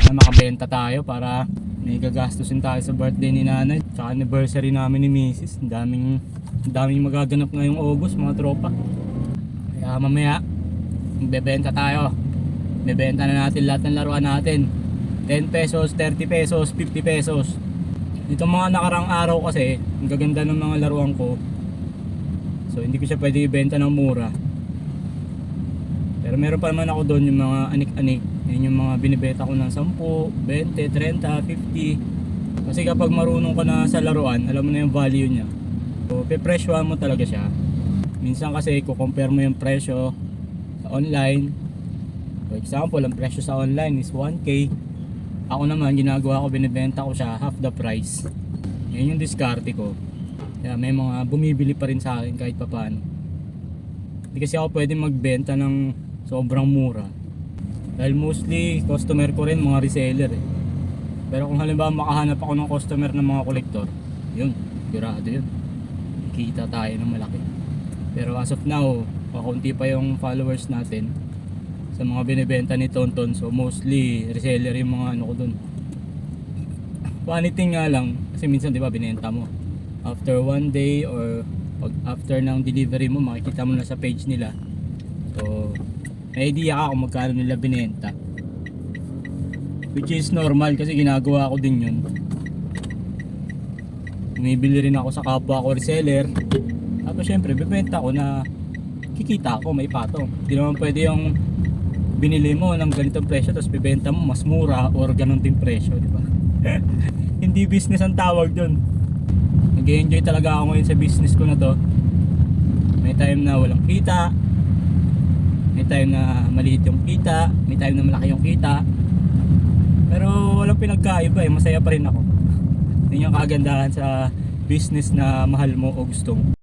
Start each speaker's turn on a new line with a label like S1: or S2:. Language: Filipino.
S1: na makabenta tayo para may gagastusin tayo sa birthday ni nanay tsaka anniversary namin ni Mrs. Ang daming magaganap ngayong August mga tropa. Kaya mamaya bebenta tayo. Bebenta na natin lahat ng laruan natin. 10 pesos, 30 pesos, 50 pesos. Itong mga nakarang araw kasi ang gaganda ng mga laruan ko. So hindi ko siya pwede ibenta ng mura. Pero meron pa naman ako doon yung mga anik-anik. Yan yung mga binibenta ko ng 10, 20, 30, 50. Kasi kapag marunong ka na sa laruan, alam mo na yung value niya. So pepresyohan mo talaga siya. Minsan kasi compare mo yung presyo sa online. For example, ang presyo sa online is 1K. Ako naman, ginagawa ko, binibenta ko siya half the price. Yan yung diskarte ko. Kaya may mga bumibili pa rin sa akin kahit papaano. Hindi kasi ako pwede magbenta ng sobrang mura. Dahil mostly customer ko rin mga reseller eh. Pero kung halimbawa makahanap ako ng customer ng mga kolektor, yun, sigurado yun. Kita tayo ng malaki. Pero as of now, kakunti pa yung followers natin sa mga binibenta ni Tonton. So mostly reseller yung mga ano ko dun. Funny thing nga lang, kasi minsan di ba binenta mo after one day or after ng delivery mo, makikita mo na sa page nila. So may idea ka kung magkano nila binenta, which is normal kasi ginagawa ko din yun. Bumibili rin ako sa kapwa ko reseller. Tapos syempre bibenta ko na kikita ako, may patong. Hindi naman pwede yung binili mo ng ganitong presyo tapos bibenta mo mas mura or ganun din presyo, di ba? Hindi business ang tawag doon. Nag-enjoy talaga ako ngayon sa business ko na to. May time na walang kita, may time na maliit yung kita, may time na malaki yung kita. Pero walang pinagkaiba eh, masaya pa rin ako. Yun yung kagandahan sa business na mahal mo o gusto mo.